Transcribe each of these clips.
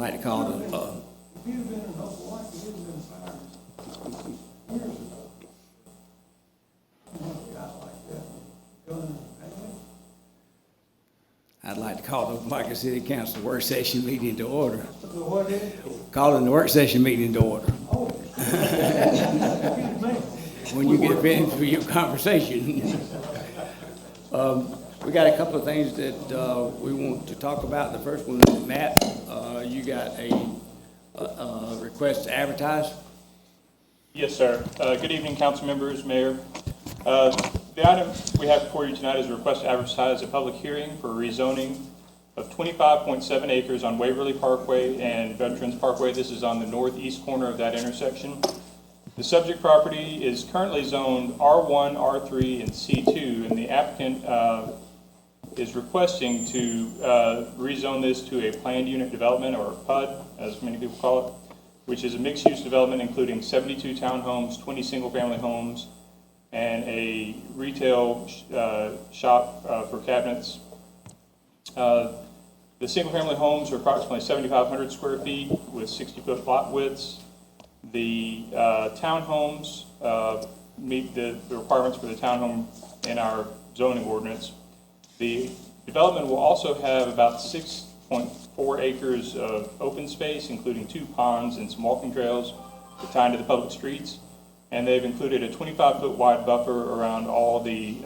like to call the, If you'd have been in Opelika, you'd have been fired years ago. You want a guy like that, gun in his hand? I'd like to call the Opelika City Council work session meeting to order. So what is? Calling the work session meeting to order. Oh. Excuse me. When you get finished with your conversation. We got a couple of things that we want to talk about. The first one, Matt, you got a request to advertise. Yes, sir. Good evening, council members, mayor. The item we have before you tonight is a request to advertise a public hearing for rezoning of 25.7 acres on Waverly Parkway and Veterans Parkway. This is on the northeast corner of that intersection. The subject property is currently zoned R1, R3, and C2, and the applicant is requesting to rezone this to a planned unit development, or PUD, as many people call it, which is a mixed-use development including 72 townhomes, 20 single-family homes, and a retail shop for cabinets. The single-family homes are approximately 7,500 square feet with 60-foot lot widths. The townhomes meet the requirements for the townhome in our zoning ordinance. The development will also have about 6.4 acres of open space, including 2 ponds and some walking trails to tie into the public streets. And they've included a 25-foot wide buffer around all the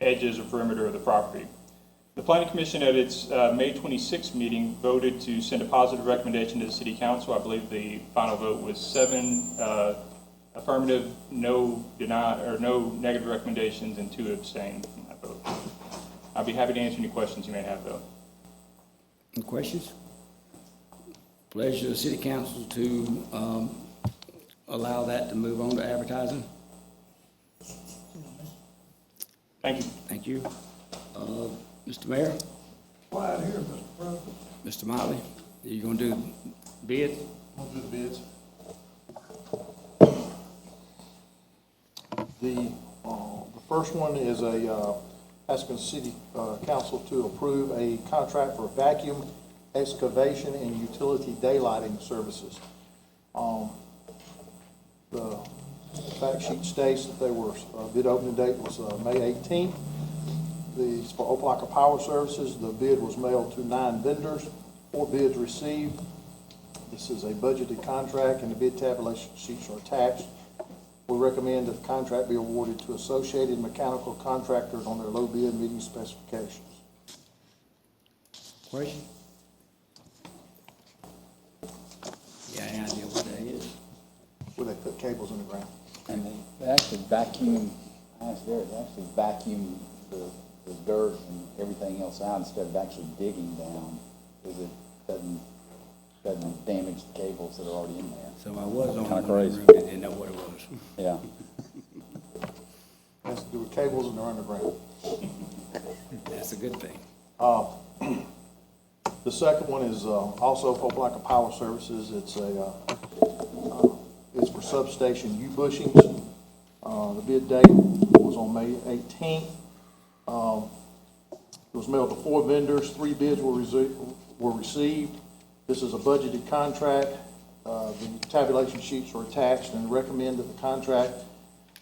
edges or perimeter of the property. The Planning Commission at its May 26th meeting voted to send a positive recommendation to the City Council. I believe the final vote was 7 affirmative, no negative recommendations, and 2 abstained from that vote. I'll be happy to answer any questions you may have, though. Any questions? Pleasure of the City Council to allow that to move on to advertising. Thank you. Thank you. Mr. Mayor? Quiet here, Mr. President. Mr. Motley, are you going to do bids? We'll do the bids. The first one is asking the city council to approve a contract for vacuum excavation and utility daylighting services. The fact sheet states that they were bid opening date was May 18th. It's for Opelika Power Services. The bid was mailed to 9 vendors, 4 bids received. This is a budgeted contract and the bid tabulation sheets are attached. We recommend that the contract be awarded to Associated Mechanical Contractors on their low bid meeting specifications. Question? Yeah, any idea what that is? Where they put cables in the ground. And they actually vacuum, I asked Derek, they actually vacuum the dirt and everything else out instead of actually digging down, because it doesn't damage the cables that are already in there. So I was on Kinda the crazy. road and didn't know what it was. Yeah. Has to do with cables and they're underground. That's a good thing. The second one is also for Opelika Power Services. It's for substation U-bushings. The bid date was on May 18th. It was mailed to 4 vendors. 3 bids were received. This is a budgeted contract. The tabulation sheets are attached and recommend that the contract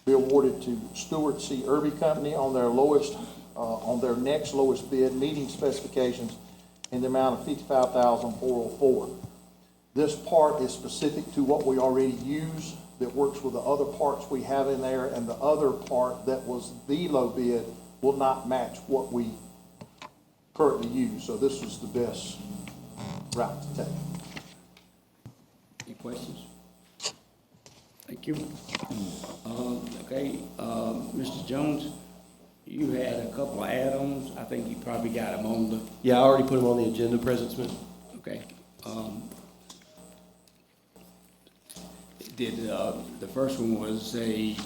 be awarded to Stewart C. Irby Company on their next lowest bid, meeting specifications in the amount of $55,404. This part is specific to what we already use that works with the other parts we have in there, and the other part that was the low bid will not match what we currently use. So this was the best route to take. Any questions? Thank you. Okay, Mr. Jones, you had a couple of add-ons. I think you probably got them on the, Yeah, I already put them on the agenda, President Smith. okay. The first one was a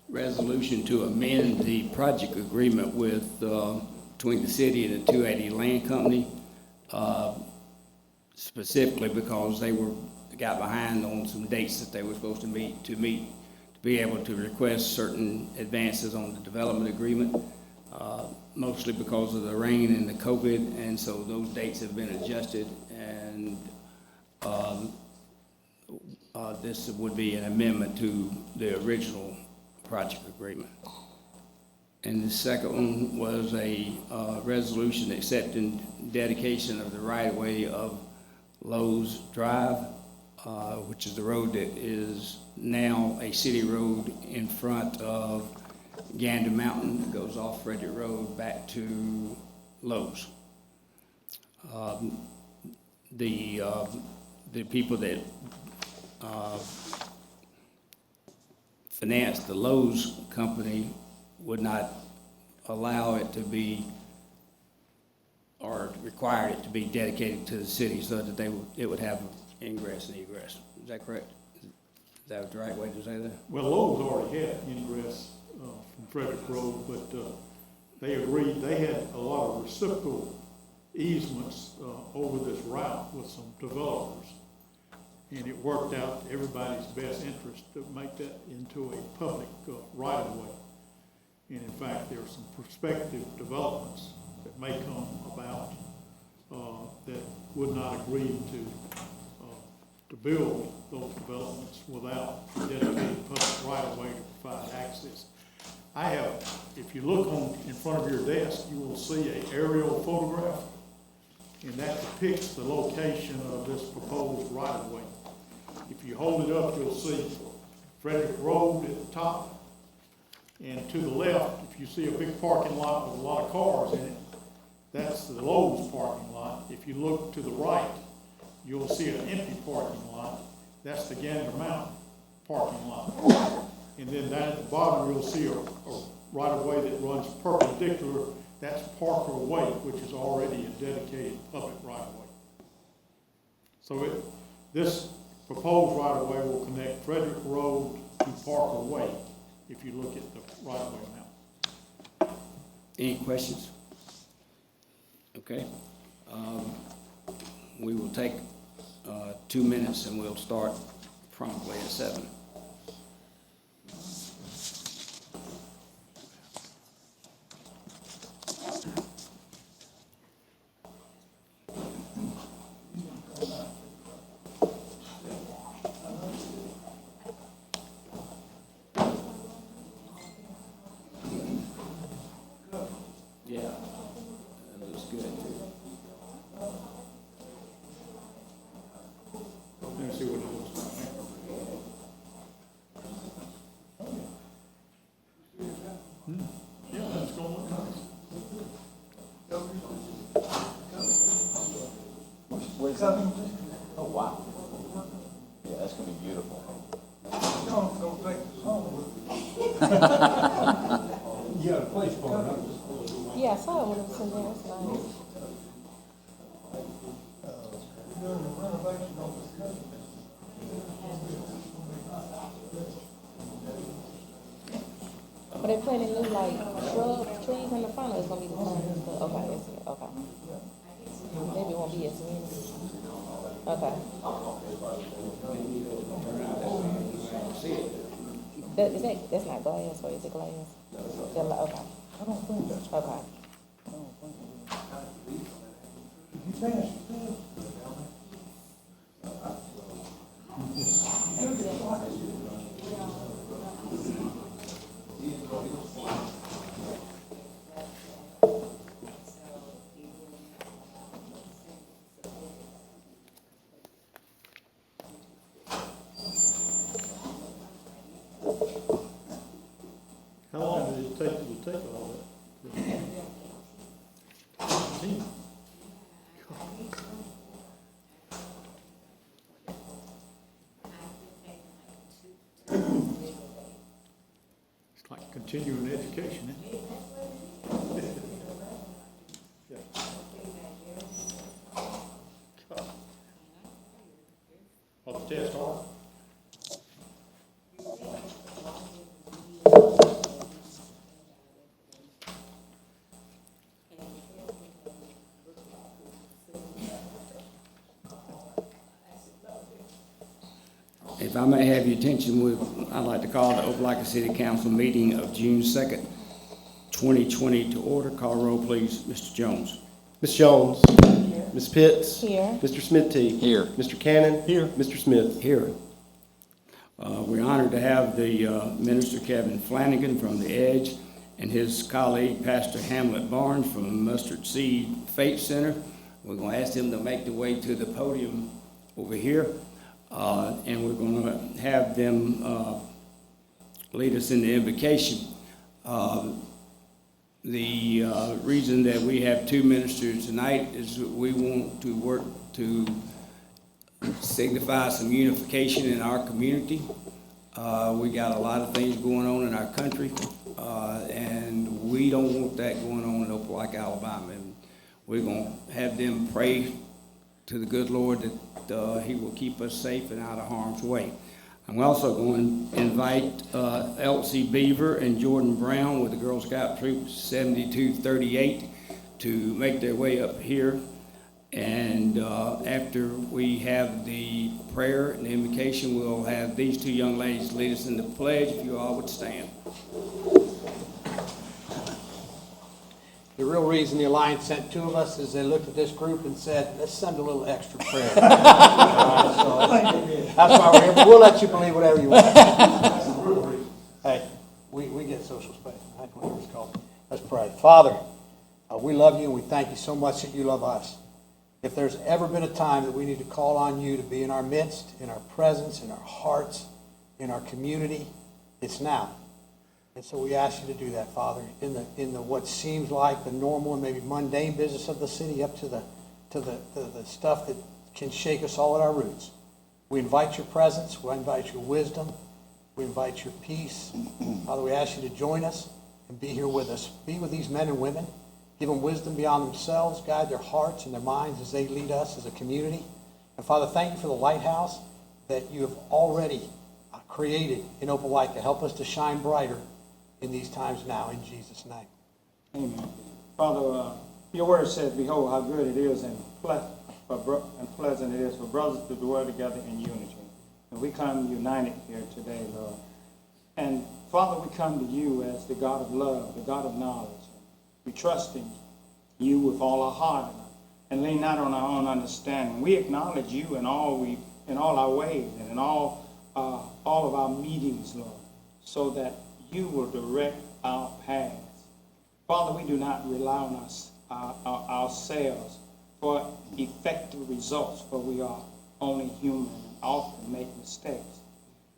resolution to amend the project agreement with, between the city and the 280 Land Company, specifically because they got behind on some dates that they were supposed to be able to request certain advances on the development agreement, mostly because of the rain and the COVID, and so those dates have been adjusted, and and this would be an amendment to the original project agreement. And the second one was a resolution accepting dedication of the right-of-way of Lowe's Drive, which is the road that is now a city road in front of Gander Mountain that goes off Frederick Road back to Lowe's. The people that financed the Lowe's company would not allow it to be, or required it to be dedicated to the city so that it would have ingress and egress. Is that correct? Is that the right way to say that? Well, Lowe's already had ingress from Frederick Road, but they agreed, they had a lot of reciprocal easements over this route with some developers. And it worked out to everybody's best interest to make that into a public right-of-way. And in fact, there are some prospective developments that may come about that would not agree to build those developments without dedicated public right-of-way to provide access. I have, if you look in front of your desk, you will see an aerial photograph, and that depicts the location of this proposed right-of-way. If you hold it up, you'll see Frederick Road at the top, and to the left, if you see a big parking lot with a lot of cars in it, that's the Lowe's parking lot. If you look to the right, you'll see an empty parking lot. That's the Gander Mountain parking lot. And then down at the bottom, you'll see a right-of-way that runs perpendicular. That's Parker Way, which is already a dedicated public right-of-way. So this proposed right-of-way will connect Frederick Road to Parker Way, if you look at the right-of-way map. Any questions? Okay. We will take 2 minutes and we'll start promptly at 7. Yeah, that looks good too. Let me see what it looks like. Yeah, that's gonna look nice. What is that? Oh, wow. Yeah, that's gonna be beautiful. Yeah, place for it. Yeah, I saw it when it was in there, it's nice. But they planting new like shrub trees in the front, or it's gonna be the same? Okay, it's, okay. Maybe it won't be as many. Okay. That's not glass, or is it glass? Okay. I don't think that's. Okay. How long did it take you to take all that? It's like continuing education, isn't it? Yeah. Oh, the test hard? If I may have your attention, I'd like to call the Opelika City Council meeting of June 2nd, 2020 to order. Call roll, please. Mr. Jones. Ms. Jones. Ms. Pitts. Here. Mr. Smithy. Here. Mr. Cannon. Here. Mr. Smith. Here. We're honored to have the Minister Kevin Flanagan from The Edge and his colleague Pastor Hamlet Barnes from Mustard Seed Faith Center. We're going to ask them to make their way to the podium over here, and we're going to have them lead us in the invocation. The reason that we have two ministers tonight is that we want to work to signify some unification in our community. We got a lot of things going on in our country, and we don't want that going on in Opelika, Alabama. And we're going to have them pray to the good Lord that He will keep us safe and out of harm's way. I'm also going to invite Elsie Beaver and Jordan Brown with the Girl Scout Troop 7238 to make their way up here. And after we have the prayer and the invocation, we'll have these two young ladies lead us in the pledge, if you all would stand. The real reason the Alliance sent two of us is they looked at this group and said, let's send a little extra prayer. So that's why we're here, but we'll let you believe whatever you want. That's the real reason. Hey, we get social space. That's what it's called. Let's pray. Father, we love you and we thank you so much that you love us. If there's ever been a time that we need to call on you to be in our midst, in our presence, in our hearts, in our community, it's now. And so we ask you to do that, Father, in the what seems like the normal and maybe mundane business of the city up to the stuff that can shake us all at our roots. We invite your presence. We invite your wisdom. We invite your peace. Father, we ask you to join us and be here with us. Be with these men and women. Give them wisdom beyond themselves. Guide their hearts and their minds as they lead us as a community. And Father, thank you for the lighthouse that you have already created in Opelika. Help us to shine brighter in these times now, in Jesus' name. Amen. Father, your word says, behold how good it is and pleasant it is for brothers to dwell together in unity. And we come united here today, Lord. And Father, we come to you as the God of love, the God of knowledge. We trust in you with all our heart and lean not on our own understanding. We acknowledge you in all our ways and in all of our meetings, Lord, so that you will direct our paths. Father, we do not rely on ourselves for effective results, for we are only human and often make mistakes.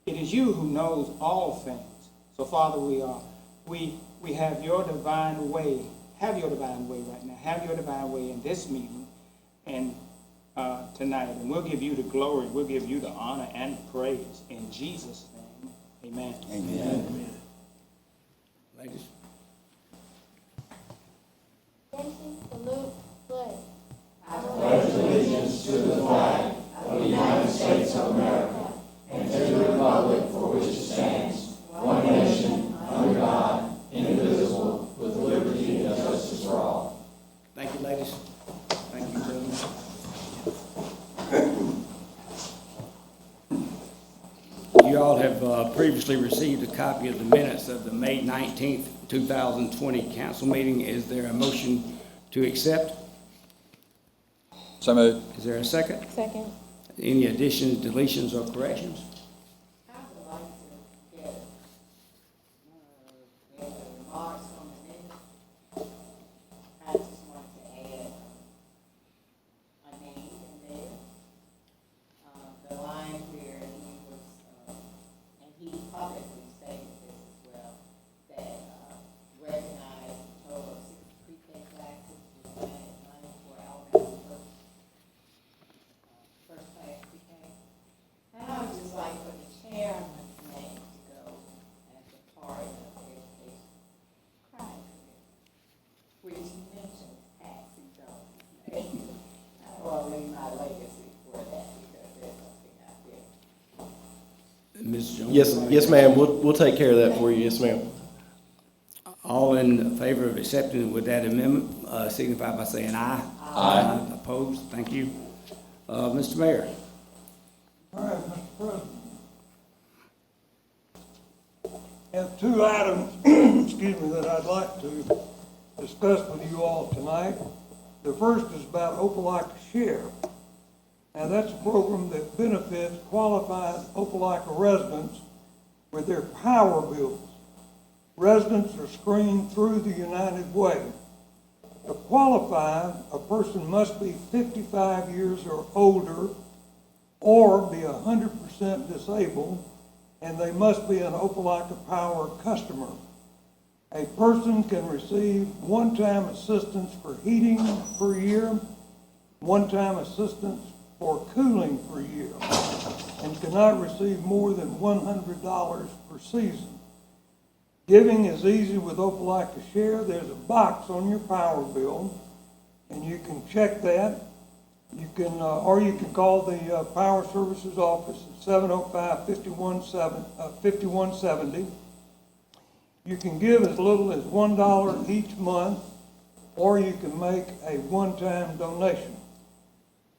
It is you who knows all things. So, Father, we have your divine way. Have your divine way right now. Have your divine way in this meeting and tonight. And we'll give you the glory. We'll give you the honor and praise. In Jesus' name, amen. Amen. Amen. Ladies. Attention, salute, play. Thank you, ladies. Thank you, gentlemen. You all have previously received a copy of the minutes of the May 19th, 2020 council meeting. Is there a motion to accept? So moved. Is there a second? Second. Any additions, deletions, or corrections? I would like to get, remarks on the minute. I just want to add a name in there. The line where he was, and he publicly stated this as well, that recognized a total of 6 pre-K classes with money for Alabama first class pre-K. And I would just like for the chairman's name to go as a part of the education crime committee, which mentions Patsy Jones' name. I want to leave my legacy for that because there's something out there. Ms. Jones? Yes, ma'am. We'll take care of that for you. Yes, ma'am. All in favor of accepting with that amendment, signify by saying aye. Aye. Opposed? Thank you. Mr. Mayor? All right, Mr. President. I have 2 items, excuse me, that I'd like to discuss with you all tonight. The first is about Opelika Share. Now, that's a program that benefits qualified Opelika residents with their power bills. Residents are screened through the United Way. To qualify, a person must be 55 years or older or be 100% disabled, and they must be an Opelika Power customer. A person can receive one-time assistance for heating per year, one-time assistance for cooling per year, and cannot receive more than $100 per season. Giving is easy with Opelika Share. There's a box on your power bill, and you can check that. You can, or you can call the Power Services office at 705-5170. You can give as little as $1 each month, or you can make a one-time donation.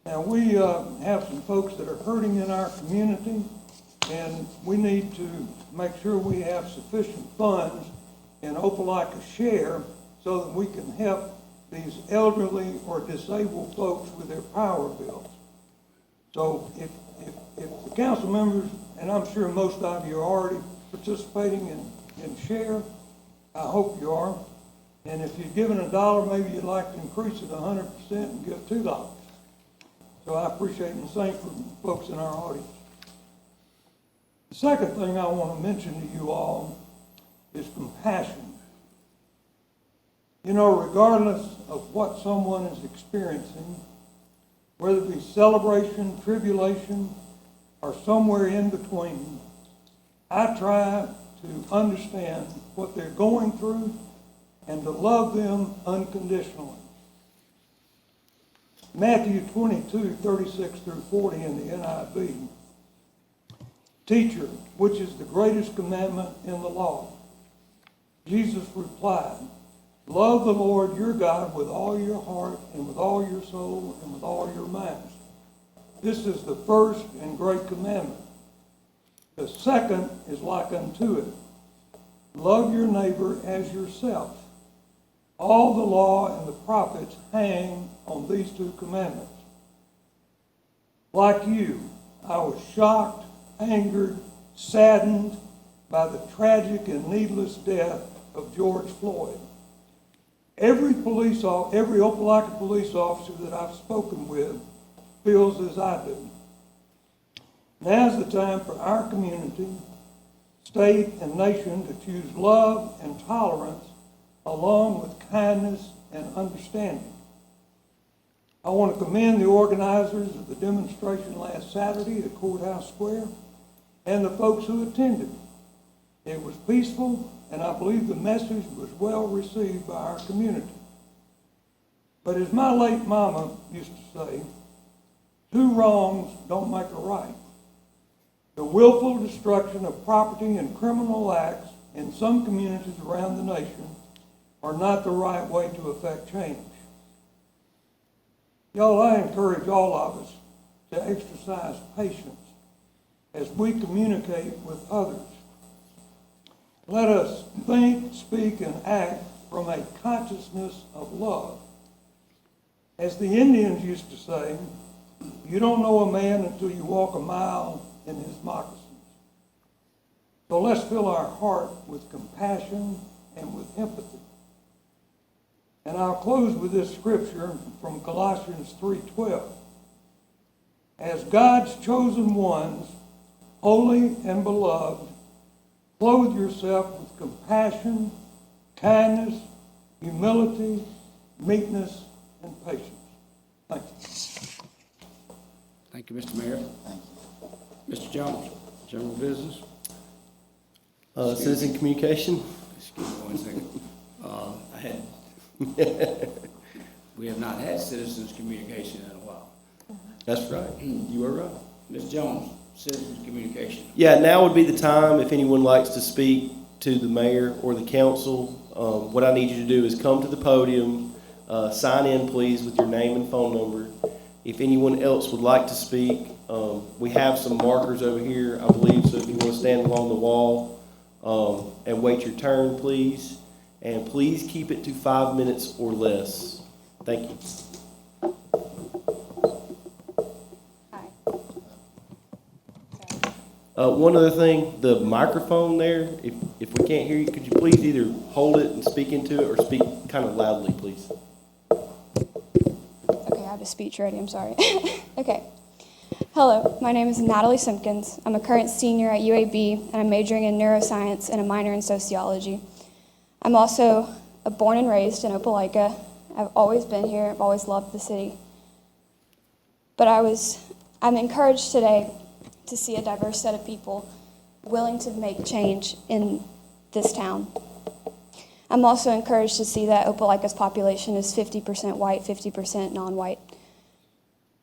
Now, we have some folks that are hurting in our community, and we need to make sure we have sufficient funds in Opelika Share so that we can help these elderly or disabled folks with their power bills. So if the council members, and I'm sure most of you are already participating in Share, I hope you are. And if you're giving $1, maybe you'd like to increase it 100% and give $2. So I appreciate the same for folks in our audience. The second thing I want to mention to you all is compassion. You know, regardless of what someone is experiencing, whether it be celebration, tribulation, or somewhere in between, I try to understand what they're going through and to love them unconditionally. Matthew 22:36-40 in the NIV. Teacher, which is the greatest commandment in the law? Jesus replied, love the Lord your God with all your heart and with all your soul and with all your mind. This is the first and great commandment. The second is like unto it. Love your neighbor as yourself. All the law and the prophets hang on these two commandments. Like you, I was shocked, angered, saddened by the tragic and needless death of George Floyd. Every Opelika police officer that I've spoken with feels as I do. Now's the time for our community, state, and nation to choose love and tolerance along with kindness and understanding. I want to commend the organizers of the demonstration last Saturday at Courthouse Square and the folks who attended. It was peaceful, and I believe the message was well received by our community. But as my late mama used to say, two wrongs don't make a right. The willful destruction of property and criminal acts in some communities around the nation are not the right way to effect change. Y'all, I encourage all of us to exercise patience as we communicate with others. Let us think, speak, and act from a consciousness of love. As the Indians used to say, you don't know a man until you walk a mile in his moccasins. So let's fill our heart with compassion and with empathy. And I'll close with this scripture from Colossians 3:12. As God's chosen ones, holy and beloved, clothe yourself with compassion, kindness, humility, meekness, and patience. Thank you. Thank you, Mr. Mayor. Mr. Jones, general business. Citizen communication? Excuse me 1 second. We have not had citizens communication in a while. That's right. You are right. Ms. Jones, citizens communication. Yeah, now would be the time if anyone likes to speak to the mayor or the council. What I need you to do is come to the podium, sign in, please, with your name and phone number. If anyone else would like to speak, we have some markers over here, I believe, so if you want to stand along the wall and wait your turn, please. And please keep it to 5 minutes or less. Thank you. Hi. One other thing, the microphone there, if we can't hear you, could you please either hold it and speak into it or speak kind of loudly, please? Okay, I have a speech ready, I'm sorry. Okay. Hello, my name is Natalie Simpkins. I'm a current senior at UAB, and I'm majoring in neuroscience and a minor in sociology. I'm also born and raised in Opelika. I've always been here. I've always loved the city. But I'm encouraged today to see a diverse set of people willing to make change in this town. I'm also encouraged to see that Opelika's population is 50% white, 50% non-white.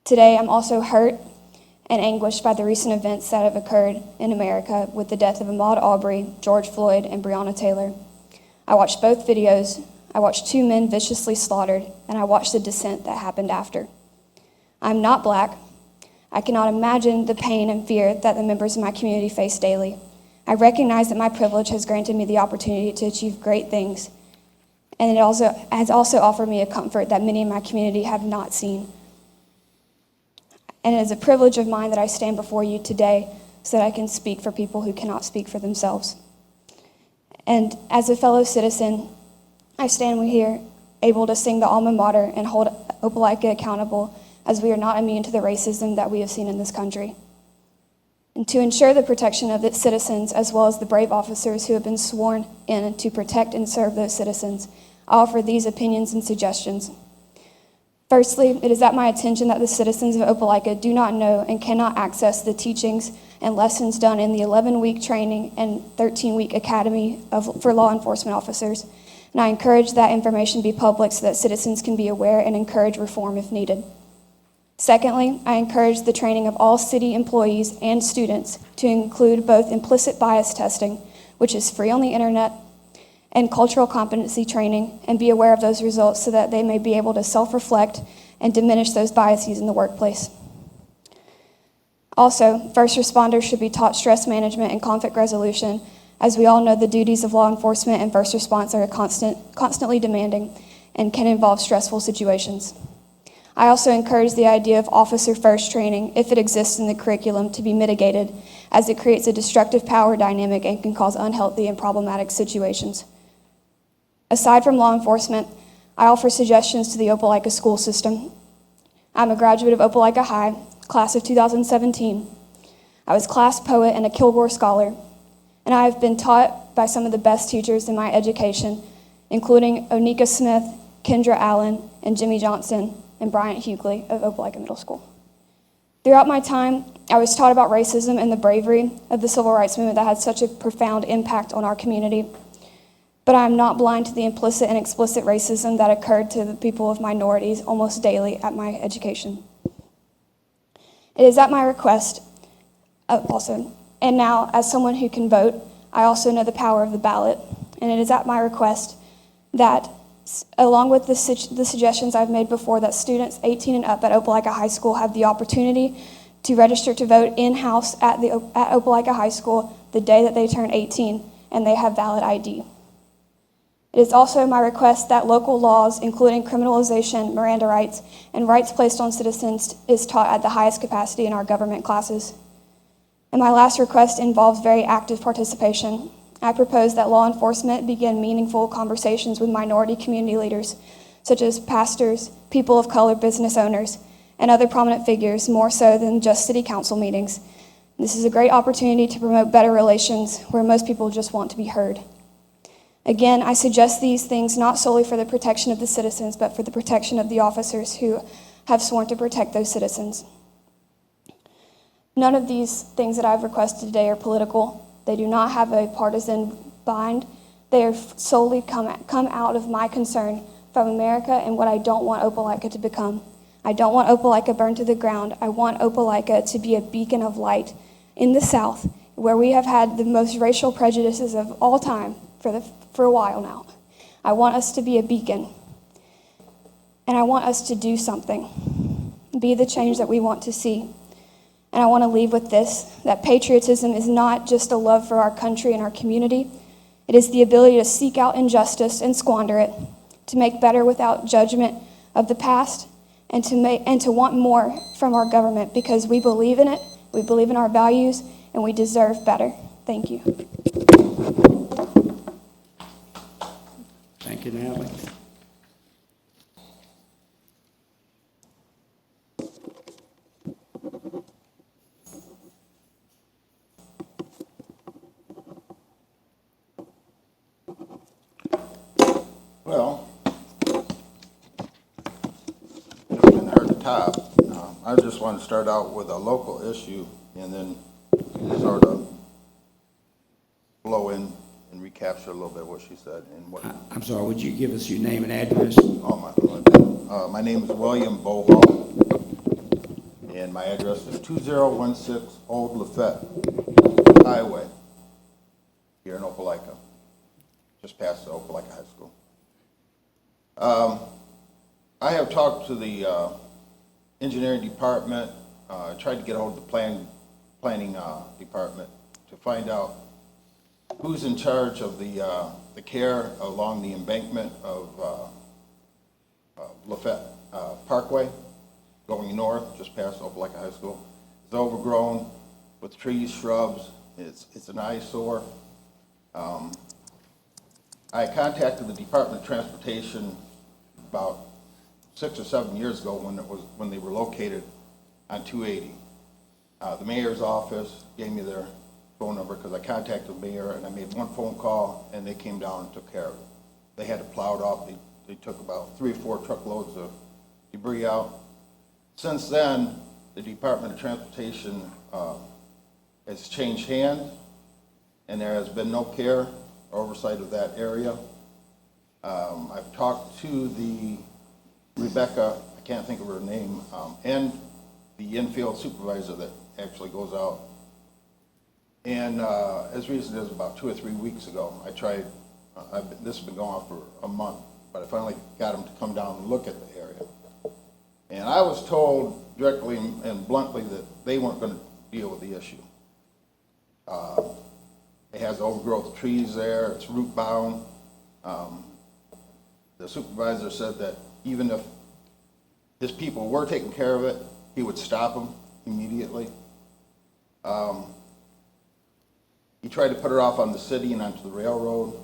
Today, I'm also hurt and anguished by the recent events that have occurred in America with the death of Ahmaud Arbery, George Floyd, and Breonna Taylor. I watched both videos. I watched two men viciously slaughtered, and I watched the descent that happened after. I'm not black. I cannot imagine the pain and fear that the members of my community face daily. I recognize that my privilege has granted me the opportunity to achieve great things, and it has also offered me a comfort that many in my community have not seen. And it is a privilege of mine that I stand before you today so that I can speak for people who cannot speak for themselves. And as a fellow citizen, I stand here able to sing the alma mater and hold Opelika accountable, as we are not immune to the racism that we have seen in this country. And to ensure the protection of its citizens, as well as the brave officers who have been sworn in to protect and serve those citizens, I offer these opinions and suggestions. Firstly, it is at my attention that the citizens of Opelika do not know and cannot access the teachings and lessons done in the 11-week training and 13-week academy for law enforcement officers, and I encourage that information be public so that citizens can be aware and encourage reform if needed. Secondly, I encourage the training of all city employees and students to include both implicit bias testing, which is free on the internet, and cultural competency training, and be aware of those results so that they may be able to self-reflect and diminish those biases in the workplace. Also, first responders should be taught stress management and conflict resolution, as we all know the duties of law enforcement and first response are constantly demanding and can involve stressful situations. I also encourage the idea of officer-first training, if it exists in the curriculum, to be mitigated, as it creates a destructive power dynamic and can cause unhealthy and problematic situations. Aside from law enforcement, I offer suggestions to the Opelika school system. I'm a graduate of Opelika High, class of 2017. I was class poet and a Kilgore scholar, and I have been taught by some of the best teachers in my education, including Onika Smith, Kendra Allen, and Jimmy Johnson, and Bryant Hughley of Opelika Middle School. Throughout my time, I was taught about racism and the bravery of the civil rights movement that had such a profound impact on our community. But I am not blind to the implicit and explicit racism that occurred to the people of minorities almost daily at my education. It is at my request, and now as someone who can vote, I also know the power of the ballot, and it is at my request that, along with the suggestions I've made before, that students 18 and up at Opelika High School have the opportunity to register to vote in-house at Opelika High School the day that they turn 18 and they have valid ID. It is also my request that local laws, including criminalization, Miranda rights, and rights placed on citizens, is taught at the highest capacity in our government classes. And my last request involves very active participation. I propose that law enforcement begin meaningful conversations with minority community leaders, such as pastors, people of color, business owners, and other prominent figures, more so than just city council meetings. This is a great opportunity to promote better relations where most people just want to be heard. Again, I suggest these things not solely for the protection of the citizens, but for the protection of the officers who have sworn to protect those citizens. None of these things that I've requested today are political. They do not have a partisan bind. They are solely come out of my concern from America and what I don't want Opelika to become. I don't want Opelika burned to the ground. I want Opelika to be a beacon of light in the South, where we have had the most racial prejudices of all time for a while now. I want us to be a beacon, and I want us to do something, be the change that we want to see. And I want to leave with this, that patriotism is not just a love for our country and our community. It is the ability to seek out injustice and squander it, to make better without judgment of the past, and to want more from our government because we believe in it, we believe in our values, and we deserve better. Thank you. Thank you, Natalie. Well, it didn't hurt the top. I just want to start out with a local issue and then sort of blow in and recapture a little bit of what she said and what. I'm sorry, would you give us your name and address? Oh, my name is William Boho, and my address is 2016 Old Lafette Highway here in Opelika, just past the Opelika High School. I have talked to the engineering department, tried to get hold of the planning department to find out who's in charge of the care along the embankment of Lafette Parkway, going north, just past Opelika High School. It's overgrown with trees, shrubs. It's an eyesore. I contacted the Department of Transportation about 6 or 7 years ago when they were located on 280. The mayor's office gave me their phone number because I contacted the mayor and I made one phone call and they came down and took care of it. They had it plowed off. They took about 3 or 4 truckloads of debris out. Since then, the Department of Transportation has changed hands and there has been no care or oversight of that area. I've talked to the Rebecca, I can't think of her name, and the infield supervisor that actually goes out. And as recently as about 2 or 3 weeks ago, I tried, this has been going on for a month, but I finally got them to come down and look at the area. And I was told directly and bluntly that they weren't going to deal with the issue. It has overgrowth of trees there, it's root bound. The supervisor said that even if his people were taking care of it, he would stop them immediately. He tried to put it off on the city and onto the railroad,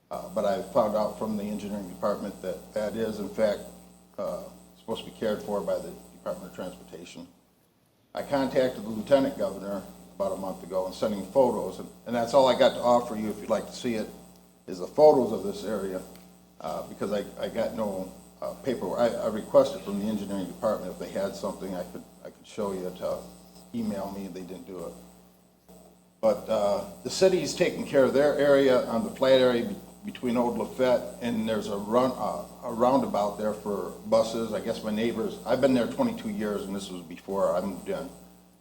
but I found out from the engineering department that that is, in fact, supposed to be cared for by the Department of Transportation. I contacted the lieutenant governor about a month ago and sent him photos, and that's all I got to offer you if you'd like to see it, is the photos of this area, because I got no paperwork. I requested from the engineering department if they had something I could show you to email me, they didn't do it. But the city's taking care of their area on the flat area between Old Lafette, and there's a roundabout there for buses. I guess my neighbors, I've been there 22 years, and this was before I moved in.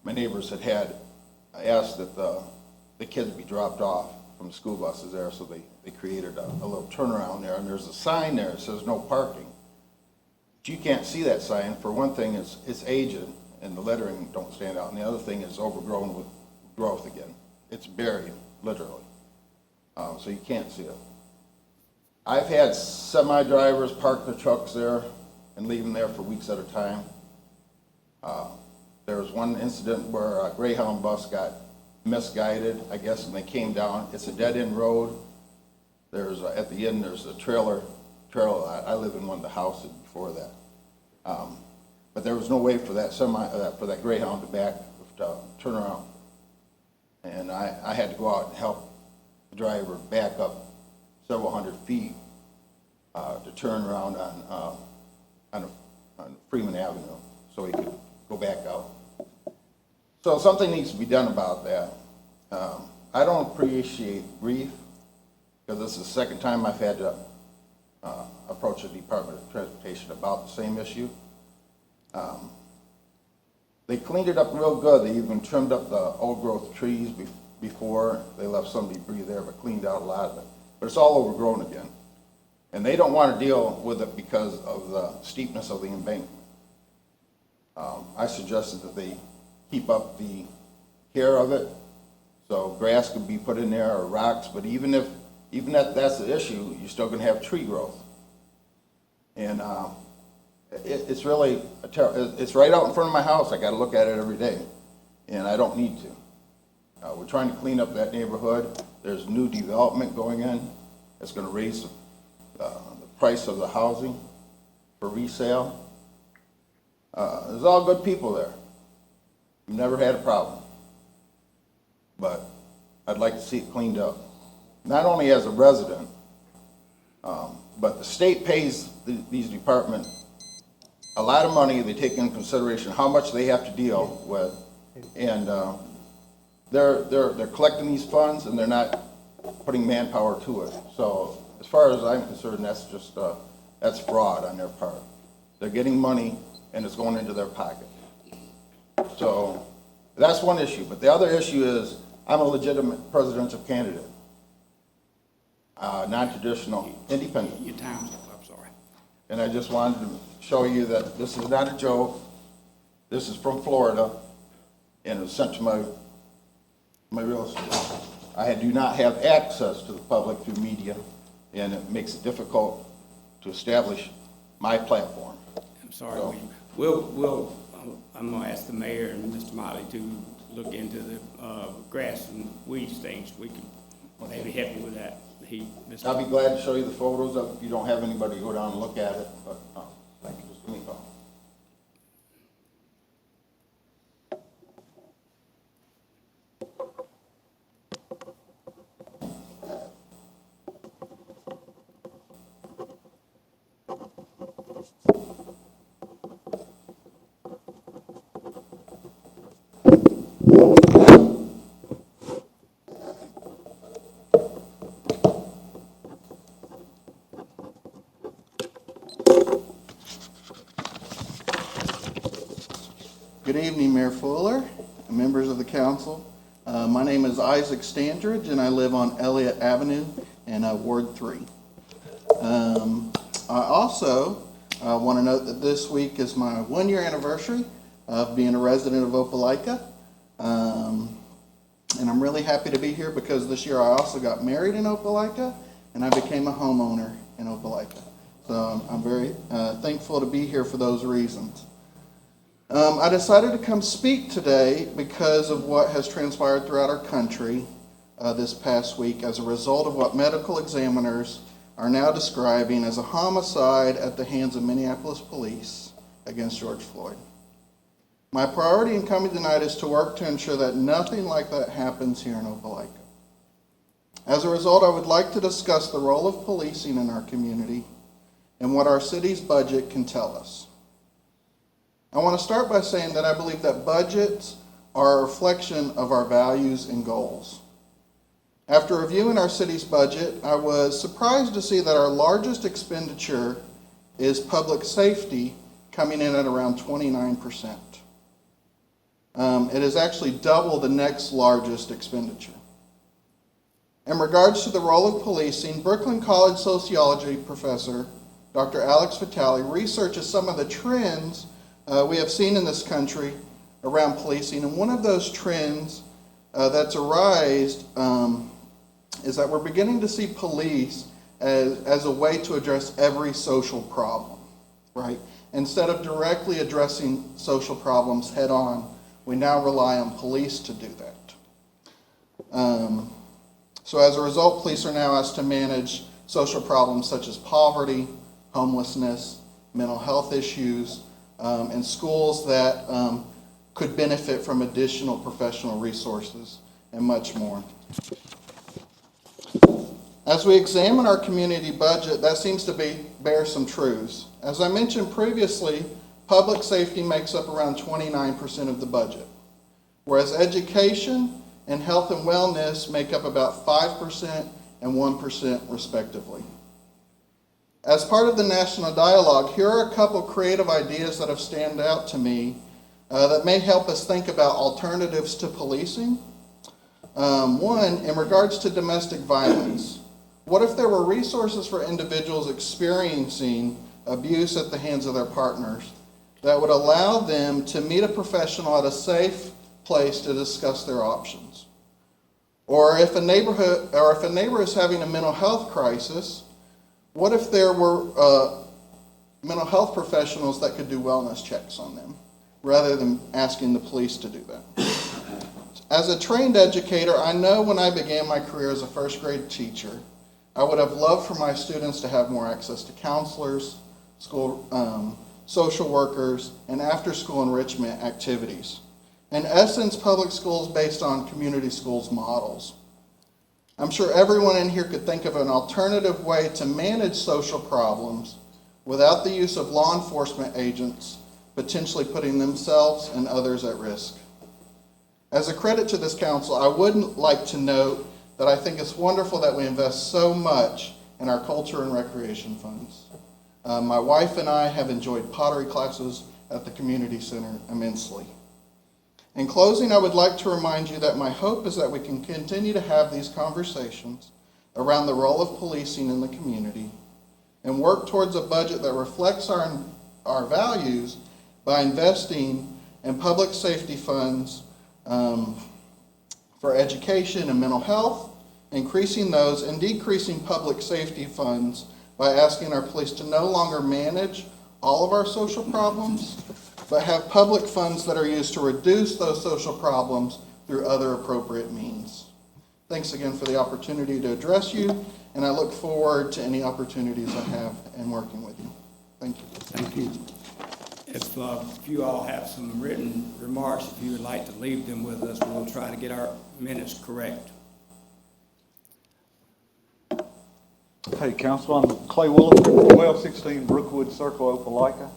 My neighbors had asked that the kids be dropped off from the school buses there, so they created a little turnaround there, and there's a sign there that says no parking. But you can't see that sign. For one thing, it's aged, and the lettering don't stand out, and the other thing is overgrown with growth again. It's buried, literally, so you can't see it. I've had semi-drivers park their trucks there and leave them there for weeks at a time. There was one incident where a Greyhound bus got misguided, I guess, and they came down. It's a dead-end road. There's at the end there's a trailer. I live in one of the houses before that, but there was no way for that for that Greyhound to turn around, and I had to go out and help the driver back up several hundred feet to turn around on Freeman Avenue so he could go back out. So something needs to be done about that. I don't appreciate grief because this is the second time I've had to approach the Department of Transportation about the same issue. They cleaned it up real good. They even trimmed up the old growth trees before. They left some debris there, but cleaned out a lot of it. But it's all overgrown again. And they don't want to deal with it because of the steepness of the embankment. I suggested that they keep up the care of it, so grass could be put in there or rocks, but even if that's the issue, you're still going to have tree growth. And It's really, it's right out in front of my house. I gotta look at it every day, and I don't need to. We're trying to clean up that neighborhood. There's new development going in. It's gonna raise the price of the housing for resale. There's all good people there. We've never had a problem. But I'd like to see it cleaned up. Not only as a resident, but the state pays these departments a lot of money. They take into consideration how much they have to deal with, and they're collecting these funds and they're not putting manpower to it. So as far as I'm concerned, that's just that's fraud on their part. They're getting money and it's going into their pocket. So that's one issue. But the other issue is I'm a legitimate presidential candidate, non-traditional, independent. Your time's up, I'm sorry. And I just wanted to show you that this is not a joke. This is from Florida, and it was sent to my real estate. I do not have access to the public through media, and it makes it difficult to establish my platform. I'm sorry, So- I'm gonna ask the mayor and Mr. Motley to look into the, grass and weeds things. We can maybe help you with that. I'll be glad to show you the photos if you don't have anybody go down and look at it, but, thank you, just give me a call. Good evening, Mayor Fuller, and members of the council. My name is Isaac Standridge, and I live on Elliott Avenue in Ward 3. I also want to note that this week is my 1-year anniversary of being a resident of Opelika. And I'm really happy to be here because this year I also got married in Opelika, and I became a homeowner in Opelika. So I'm very thankful to be here for those reasons. I decided to come speak today because of what has transpired throughout our country this past week as a result of what medical examiners are now describing as a homicide at the hands of Minneapolis police against George Floyd. My priority in coming tonight is to work to ensure that nothing like that happens here in Opelika. As a result, I would like to discuss the role of policing in our community and what our city's budget can tell us. I want to start by saying that I believe that budgets are a reflection of our values and goals. After reviewing our city's budget, I was surprised to see that our largest expenditure is public safety, coming in at around 29%. It is actually double the next largest expenditure. In regards to the role of policing, Brooklyn College sociology professor Dr. Alex Vitale researches some of the trends we have seen in this country around policing, and one of those trends that's arisen is that we're beginning to see police as a way to address every social problem, right? Instead of directly addressing social problems head on, we now rely on police to do that. So as a result, police are now asked to manage social problems such as poverty, homelessness, mental health issues, and schools that could benefit from additional professional resources and much more. As we examine our community budget, that seems to bear some truths. As I mentioned previously, public safety makes up around 29% of the budget, whereas education and health and wellness make up about 5% and 1% respectively. As part of the national dialogue, here are a couple creative ideas that have stand out to me that may help us think about alternatives to policing. One, in regards to domestic violence, what if there were resources for individuals experiencing abuse at the hands of their partners that would allow them to meet a professional at a safe place to discuss their options? Or if a neighbor is having a mental health crisis, what if there were mental health professionals that could do wellness checks on them, rather than asking the police to do that. As a trained educator, I know when I began my career as a first grade teacher, I would have loved for my students to have more access to counselors, school, social workers, and after-school enrichment activities. In essence, public schools based on community schools models. I'm sure everyone in here could think of an alternative way to manage social problems without the use of law enforcement agents potentially putting themselves and others at risk. As a credit to this council, I would like to note that I think it's wonderful that we invest so much in our culture and recreation funds. My wife and I have enjoyed pottery classes at the community center immensely. In closing, I would like to remind you that my hope is that we can continue to have these conversations around the role of policing in the community and work towards a budget that reflects our values by investing in public safety funds for education and mental health, increasing those, and decreasing public safety funds by asking our police to no longer manage all of our social problems, but have public funds that are used to reduce those social problems through other appropriate means. Thanks again for the opportunity to address you, and I look forward to any opportunities I have in working with you. Thank you. Thank you. If you all have some written remarks, if you would like to leave them with us, we'll try to get our minutes correct. Hey, Council, I'm Clay Williford, 1216 Brookwood Circle, Opelika.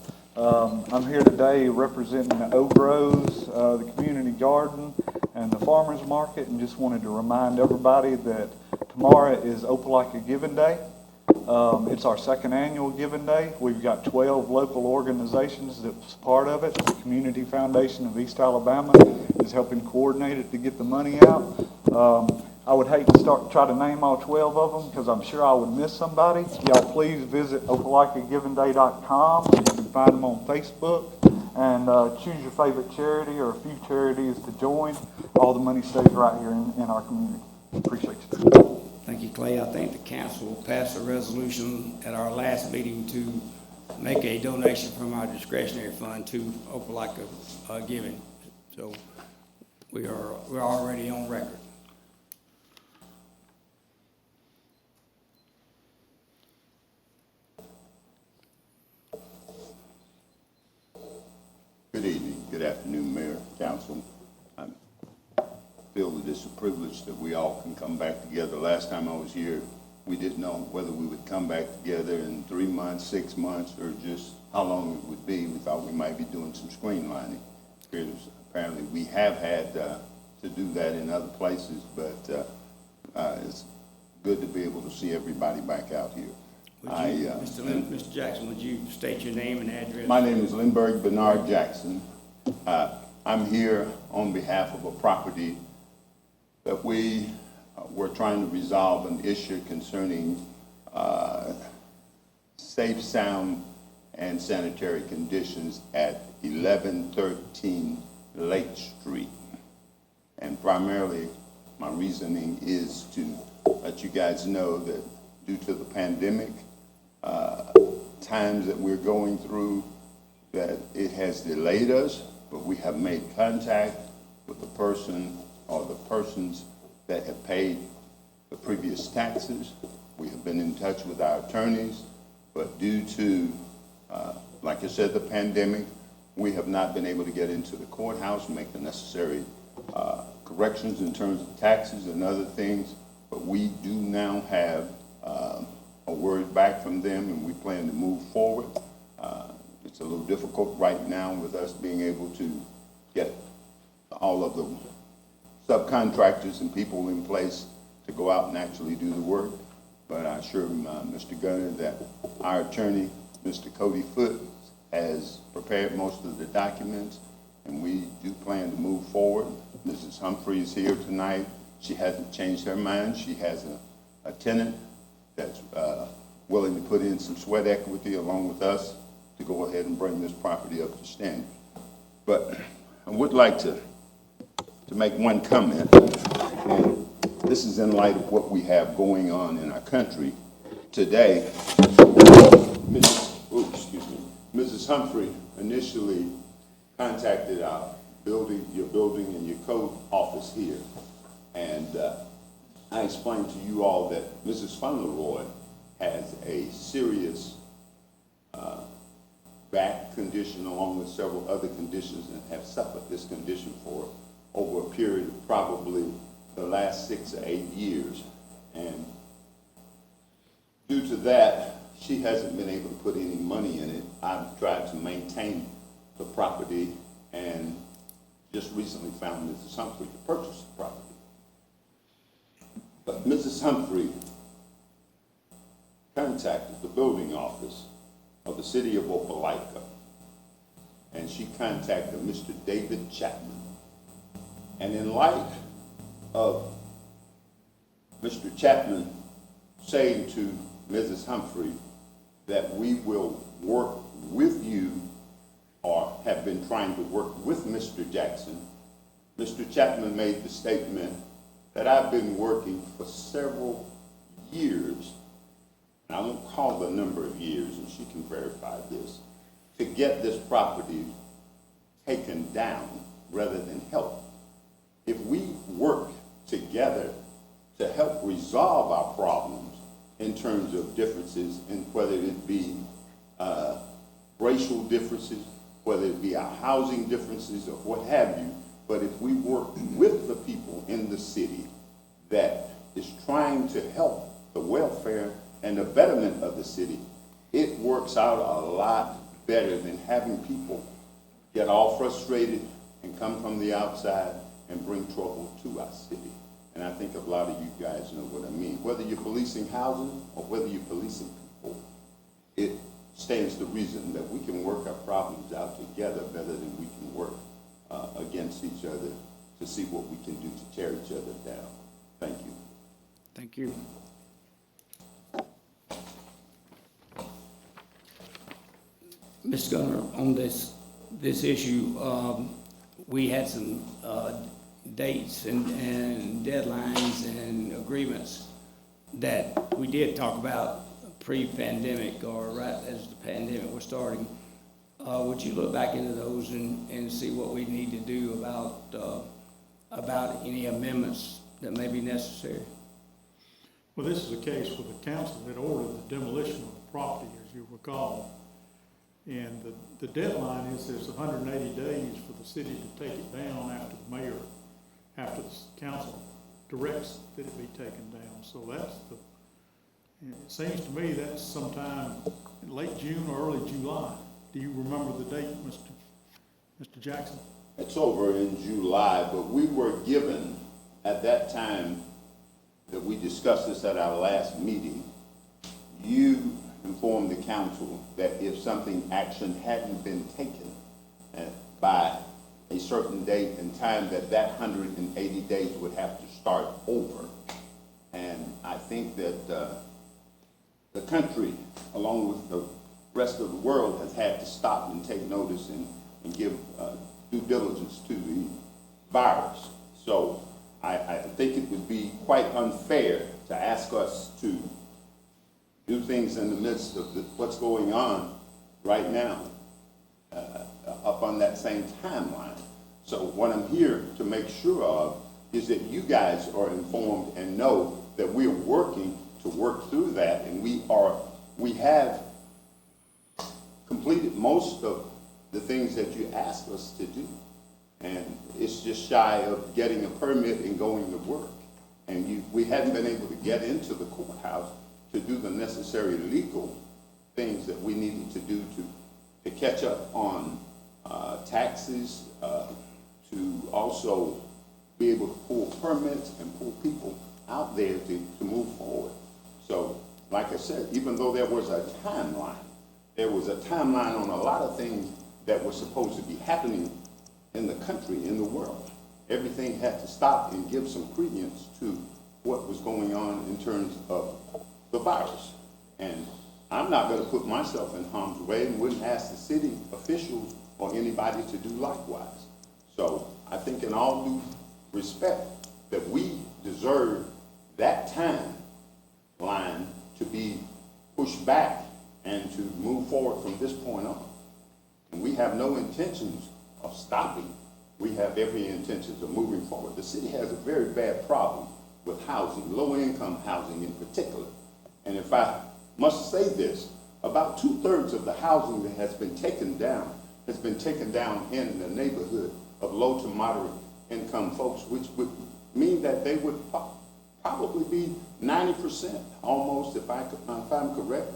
I'm here today representing the Oak Groves, the community garden, and the farmers market, and just wanted to remind everybody that tomorrow is Opelika Giving Day. It's our second annual Giving Day. We've got 12 local organizations that's part of it. The Community Foundation of East Alabama is helping coordinate it to get the money out. I would hate to try to name all 12 of them because I'm sure I would miss somebody. Y'all please visit OpelikaGivingDay.com. You can find them on Facebook and choose your favorite charity or a few charities to join. All the money stays right here in our community. Appreciate you. Thank you, Clay. I think the council passed a resolution at our last meeting to make a donation from our discretionary fund to Opelika Giving. So we're already on record. Good evening, good afternoon, Mayor, Council. I feel that it's a privilege that we all can come back together. Last time I was here, we didn't know whether we would come back together in 3 months, 6 months, or just how long it would be. We thought we might be doing some screenlining, because apparently we have had to do that in other places, but it's good to be able to see everybody back out here. Mr. Jackson, would you state your name and address? My name is Lindbergh Bernard Jackson. I'm here on behalf of a property that we were trying to resolve an issue concerning safe, sound, and sanitary conditions at 1113 Lake Street. And primarily, my reasoning is to let you guys know that due to the pandemic, times that we're going through, that it has delayed us, but we have made contact with the person or the persons that have paid the previous taxes. We have been in touch with our attorneys, but due to, like I said, the pandemic, we have not been able to get into the courthouse and make the necessary corrections in terms of taxes and other things, but we do now have a word back from them, and we plan to move forward. It's a little difficult right now with us being able to get all of the subcontractors and people in place to go out and actually do the work. But I assure Mr. Gunner that our attorney, Mr. Cody Foote, has prepared most of the documents, and we do plan to move forward. Mrs. Humphrey is here tonight. She hasn't changed her mind. She has a tenant that's willing to put in some sweat equity along with us to go ahead and bring this property up to standard. But I would like to make one comment, and this is in light of what we have going on in our country today. Excuse me. Humphrey initially contacted our your building and your code office here. And I explained to you all that Mrs. Fauntleroy has a serious back condition along with several other conditions and have suffered this condition for over a period of probably the last 6 or 8 years. And due to that, she hasn't been able to put any money in it. I've tried to maintain the property and just recently found Mrs. Humphrey to purchase the property. But Mrs. Humphrey contacted the building office of the city of Opelika, and she contacted Mr. David Chapman. And in light of Mr. Chapman saying to Mrs. Humphrey that we will work with you, or have been trying to work with Mr. Jackson, Mr. Chapman made the statement that I've been working for several years, and I won't call the number of years, and she can verify this, to get this property taken down rather than help. If we work together to help resolve our problems in terms of differences, and whether it be racial differences, whether it be our housing differences or what have you, but if we work with the people in the city that is trying to help the welfare and the betterment of the city, it works out a lot better than having people get all frustrated and come from the outside and bring trouble to our city. And I think a lot of you guys know what I mean. Whether you're policing housing or whether you're policing people, it stands to reason that we can work our problems out together better than we can work against each other to see what we can do to tear each other down. Thank you. Thank you. Ms. Gunner, on this issue, we had some dates and deadlines and agreements that we did talk about pre-pandemic or right as the pandemic was starting. Would you look back into those and see what we need to do about any amendments that may be necessary? Well, this is a case where the council had ordered the demolition of the property, as you recall. And the deadline is there's 180 days for the city to take it down after the mayor, after the council directs that it be taken down. So that's and it seems to me that's sometime in late June or early July. Do you remember the date, Mr. Jackson? It's over in July, but we were given at that time that we discussed this at our last meeting, you informed the council that if something action hadn't been taken by a certain date and time, that 180 days would have to start over. And I think that the country, along with the rest of the world, has had to stop and take notice and give due diligence to the virus. So I think it would be quite unfair to ask us to do things in the midst of what's going on right now up on that same timeline. So what I'm here to make sure of is that you guys are informed and know that we're working to work through that, and we have completed most of the things that you asked us to do. And it's just shy of getting a permit and going to work. And we hadn't been able to get into the courthouse to do the necessary legal things that we needed to do to catch up on taxes, to also be able to pull permits and pull people out there to move forward. So, like I said, even though there was a timeline on a lot of things that were supposed to be happening in the country, in the world. Everything had to stop and give some credence to what was going on in terms of the virus. And I'm not going to put myself in harm's way and wouldn't ask the city officials or anybody to do likewise. So I think in all due respect that we deserve that timeline to be pushed back and to move forward from this point on. And we have no intentions of stopping. We have every intentions of moving forward. The city has a very bad problem with housing, low-income housing in particular. And if I must say this, about 2/3 of the housing that has been taken down in the neighborhood of low to moderate income folks, which would mean that they would probably be 90% almost, if I'm correct,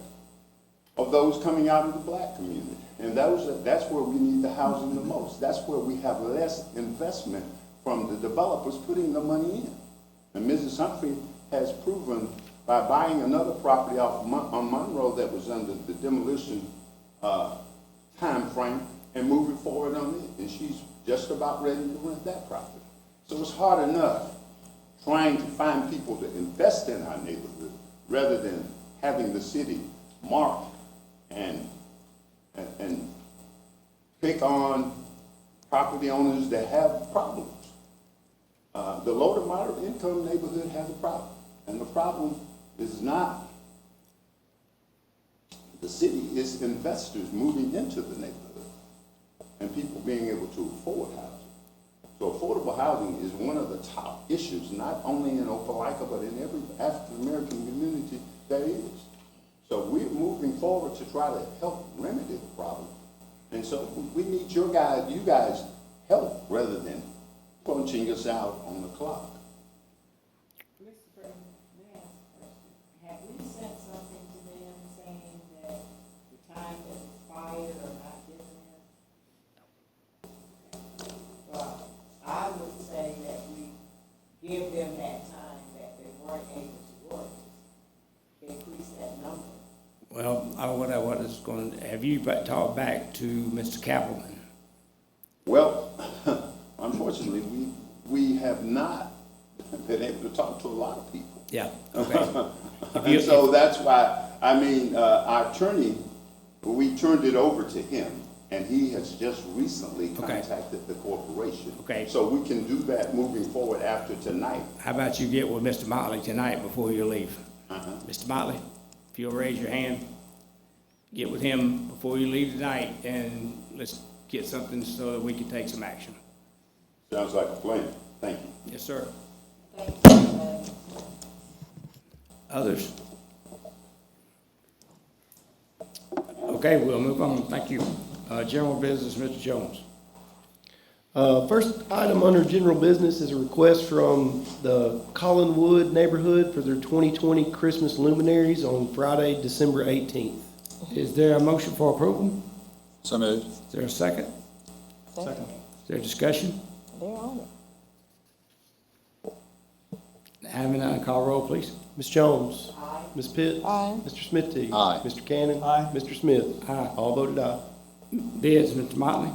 of those coming out of the black community. And that's where we need the housing the most. That's where we have less investment from the developers putting the money in. And Mrs. Humphrey has proven by buying another property on Monroe that was under the demolition time frame and moving forward on it. And she's just about ready to rent that property. So it's hard enough trying to find people to invest in our neighborhood rather than having the city mark and pick on property owners that have problems. The low to moderate income neighborhood has a problem. And the problem is not the city, it's investors moving into the neighborhood and people being able to afford housing. So affordable housing is one of the top issues, not only in Opelika, but in every African-American community there is. So we're moving forward to try to help remedy the problem. And so we need you guys' help rather than punching us out on the clock. Mr. President, may I ask a question? Have we sent something to them saying that the time has expired or not given them? Well, I would say that we give them that time that they weren't able to work, increase that number. Well, what is going, have you talked back to Mr. Kappelman? Well, unfortunately, we have not been able to talk to a lot of people. Yeah, okay. And so that's why, our attorney, we turned it over to him, and he has just recently contacted the corporation. Okay. So we can do that moving forward after tonight. How about you get with Mr. Motley tonight before you leave? Mr. Motley, if you'll raise your hand, get with him before you leave tonight, and let's get something so that we can take some action. Sounds like a plan. Thank you. Yes, sir. Thank you. Others? Okay, we'll move on. Thank you. General business, Mr. Jones. First item under general business is a request from the Collinwood neighborhood for their 2020 Christmas luminaries on Friday, December 18th. Is there a motion for approval? So moved. Is there a second? Second. Is there discussion? They're on it. Having none, call roll, please. Ms. Jones? Ms. Pitts? Aye. Mr. Smithy? Aye. Mr. Cannon? Aye. Mr. Smith? Aye. All voted aye. Bids, Mr. Motley.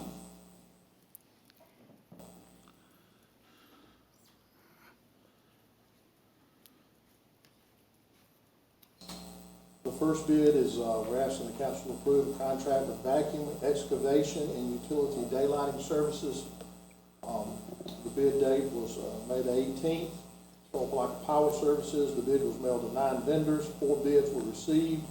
The first bid is, we're asking the council to approve a contract with vacuum excavation and utility daylighting services. The bid date was May the 18th. For Opelika Power Services, the bid was mailed to 9 vendors. 4 bids were received.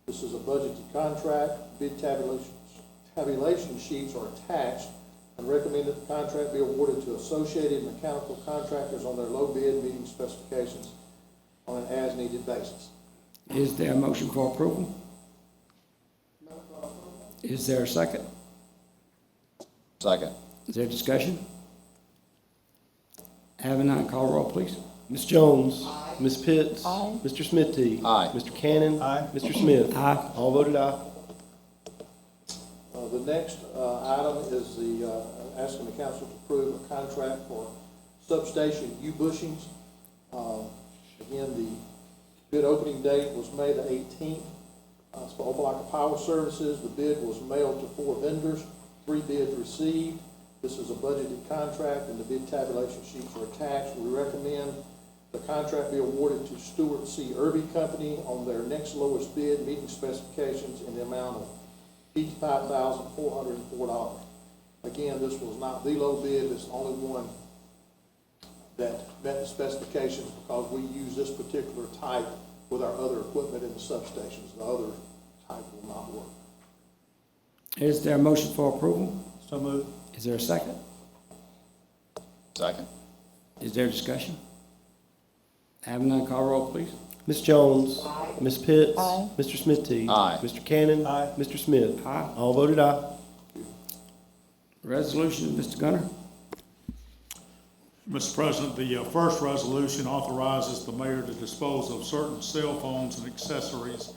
This is a budgeted contract. Bid tabulation sheets are attached and recommend that the contract be awarded to Associated Mechanical Contractors on their low bid, meeting specifications on an as-needed basis. Is there a motion for approval? Is there a second? Second. Is there discussion? Having none, call roll, please. Ms. Jones? Ms. Pitts? Aye. Mr. Smithy? Aye. Mr. Cannon? Aye. Mr. Smith? Aye. All voted aye. The next item is asking the council to approve a contract for substation U-bushings. Again, the bid opening date was May the 18th. It's for Opelika Power Services. The bid was mailed to 4 vendors. 3 bids received. This is a budgeted contract, and the bid tabulation sheets are attached. We recommend the contract be awarded to Stewart C. Irby Company on their next lowest bid, meeting specifications in the amount of $55,404. Again, this was not the low bid. It's the only one that met the specifications because we use this particular type with our other equipment in the substations. The other type will not work. Is there a motion for approval? So moved. Is there a second? Second. Is there discussion? Having none, call roll, please. Ms. Jones. Ms. Pitts. Aye. Mr. Smithy. Aye. Mr. Cannon. Aye. Mr. Smith. Aye. All voted aye. Resolution, Mr. Gunner. Mr. President, the first resolution authorizes the mayor to dispose of certain cell phones and accessories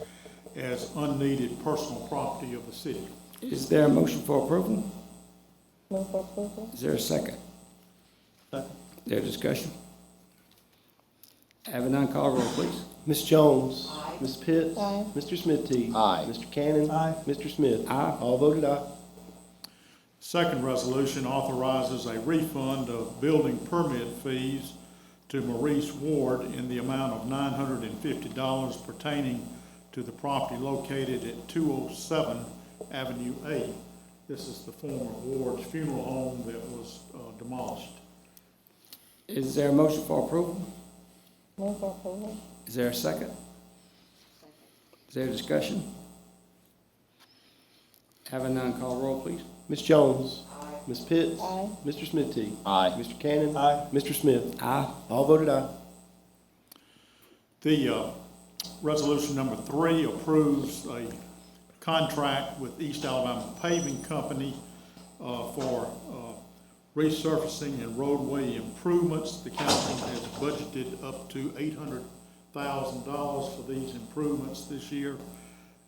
as unneeded personal property of the city. Is there a motion for approval? Move for approval. Is there a second? Second. Is there discussion? Having none, call roll, please. Ms. Jones. Ms. Pitts. Aye. Mr. Smithy. Aye. Mr. Cannon. Aye. Mr. Smith. Aye. All voted aye. Second resolution authorizes a refund of building permit fees to Maurice Ward in the amount of $950 pertaining to the property located at 207 Avenue A. This is the former Ward's funeral home that was demolished. Is there a motion for approval? Move for approval. Is there a second? Is there discussion? Having none, call roll, please. Ms. Jones. Ms. Pitts. Aye. Mr. Smithy. Aye. Mr. Cannon. Aye. Mr. Smith. Aye. All voted aye. The resolution number 3 approves a contract with East Alabama Paving Company for resurfacing and roadway improvements. The council has budgeted up to $800,000 for these improvements this year,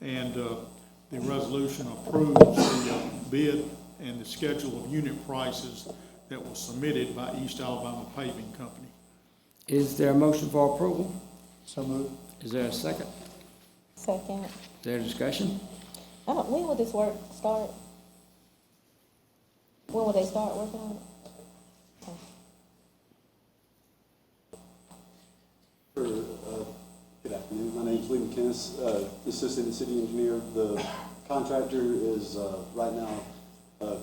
and the resolution approves the bid and the schedule of unit prices that was submitted by East Alabama Paving Company. Is there a motion for approval? So moved. Is there a second? Second. Is there discussion? When will this work start? When will they start working on it? Good afternoon. My name is Lee McKinnis, Assistant City Engineer. The contractor is right now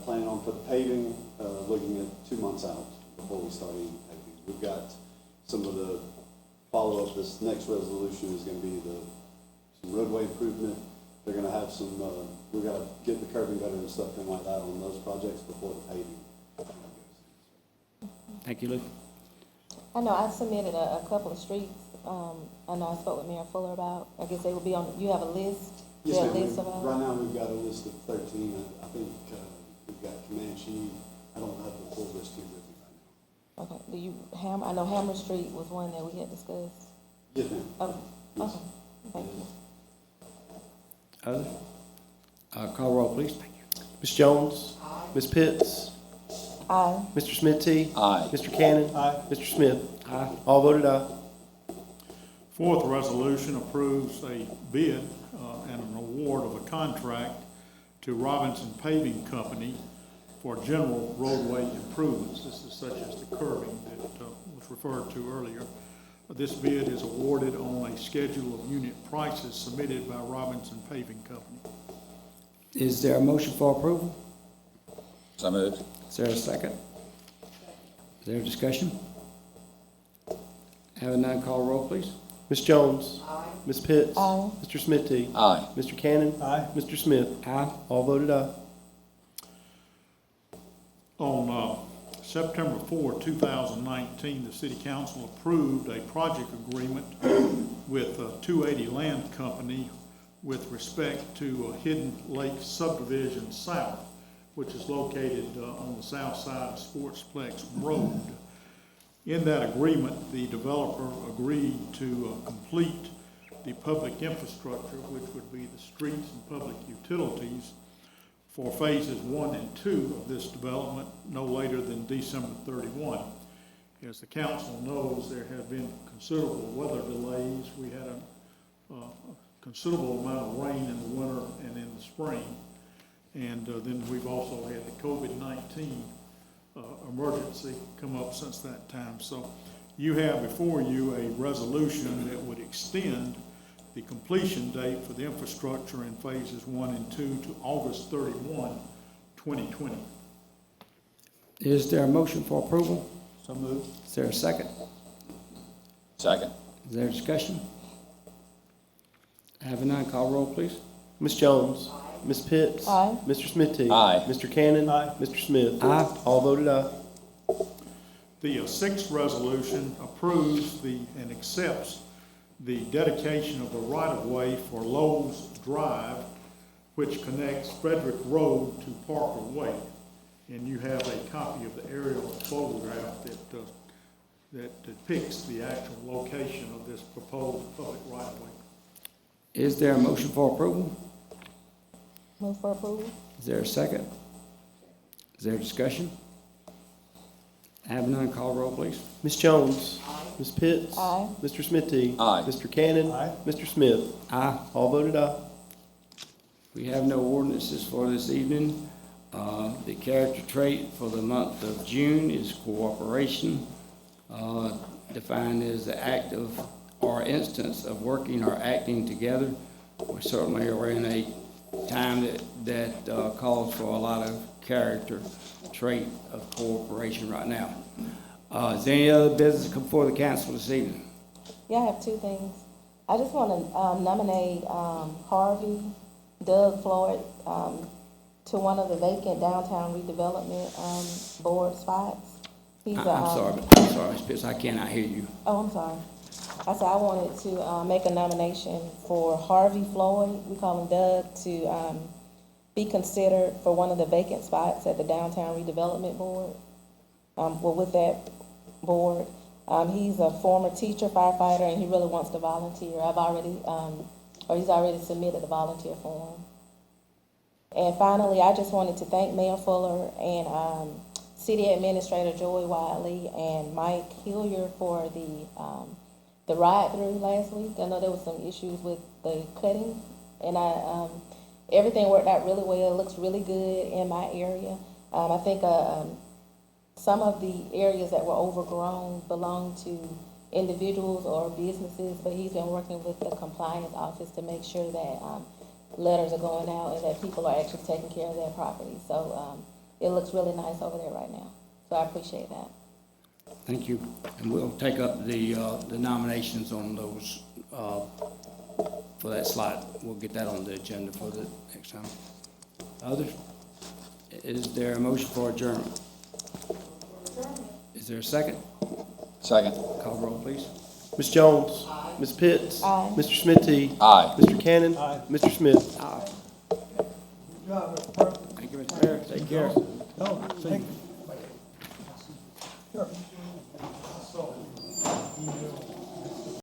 planning on putting paving, looking at 2 months out before we start any paving. We've got some of the follow-up. This next resolution is going to be some roadway improvement. They're going to have some, we've got to get the curb and gutter and stuff and like that on those projects before the paving. Thank you, Luke. I know I submitted a couple of streets. I know I spoke with Mayor Fuller about, I guess they will be on, you have a list? Yes, There a ma'am. list of Right now, we've got a list of 13. I think we've got Comanche. I don't have the full list here with me right now. Okay, do you, I know Hammer Street was one that we had discussed. Yes, ma'am. Okay, okay, thank you. Others? Call roll, please. Thank you. Ms. Jones. Ms. Pitts. Aye. Mr. Smithy. Aye. Mr. Cannon. Aye. Mr. Smith. Aye. All voted aye. Fourth resolution approves a bid and an award of a contract to Robinson Paving Company for general roadway improvements. This is such as the curbing that was referred to earlier. This bid is awarded on a schedule of unit prices submitted by Robinson Paving Company. Is there a motion for approval? So moved. Is there a second? Is there a discussion? Having none, call roll, please. Ms. Jones. Ms. Pitts. Aye. Mr. Smithy. Aye. Mr. Cannon. Aye. Mr. Smith. Aye. All voted aye. On September 4, 2019, the City Council approved a project agreement with 280 Land Company with respect to Hidden Lake Subdivision South, which is located on the south side of Sportsplex Road. In that agreement, the developer agreed to complete the public infrastructure, which would be the streets and public utilities, for phases 1 and 2 of this development no later than December 31. As the council knows, there have been considerable weather delays. We had a considerable amount of rain in the winter and in the spring. And then we've also had the COVID-19 emergency come up since that time. So you have before you a resolution that would extend the completion date for the infrastructure in phases 1 and 2 to August 31, 2020. Is there a motion for approval? So moved. Is there a second? Second. Is there discussion? Having none, call roll, please. Ms. Jones. Ms. Pitts? Aye. Mr. Smithy? Aye. Mr. Cannon? Aye. Mr. Smith? Aye. All voted aye. The sixth resolution approves and accepts the dedication of the right-of-way for Lowe's Drive, which connects Frederick Road to Parker Way. And you have a copy of the aerial photograph that depicts the actual location of this proposed public right-of-way. Is there a motion for approval? Move for approval? Is there a second? Is there discussion? Have none, call roll, please. Ms. Jones? Ms. Pitts? Aye. Mr. Smithy? Aye. Mr. Cannon? Aye. Mr. Smith? Aye. All voted aye. We have no ordinances for this evening. The character trait for the month of June is cooperation, defined as the act of or instance of working or acting together. We certainly are in a time that calls for a lot of character trait of cooperation right now. Is there any other business come before the council this evening? Yeah, I have two things. I just want to nominate Harvey Doug Floyd to one of the vacant downtown redevelopment board spots. He's I'm a, sorry, Ms. Pitts, I cannot hear you. Oh, I'm sorry. I said I wanted to make a nomination for Harvey Floyd, we call him Doug, to be considered for one of the vacant spots at the Downtown Redevelopment Board. Well, with that board, he's a former teacher, firefighter, and he really wants to volunteer. He's already submitted a volunteer form. And finally, I just wanted to thank Mayor Fuller and City Administrator Joey Wiley and Mike Hillier for the ride-through last week. I know there was some issues with the cutting, and everything worked out really well. It looks really good in my area. I think some of the areas that were overgrown belong to individuals or businesses, but he's been working with the compliance office to make sure that letters are going out and that people are actually taking care of their property. So it looks really nice over there right now. So I appreciate that. Thank you. And we'll take up the nominations on those, for that slide. We'll get that on the agenda for the next time. Others? Is there a motion for adjournment? Is there a second? Second. Call roll, please. Ms. Jones? Ms. Pitts? Aye. Mr. Smithy? Aye. Mr. Cannon? Aye. Mr. Smith? Aye. Good job, Mr. President. Thank you, Mr. Mayor. Take care. No, thank you. Sure.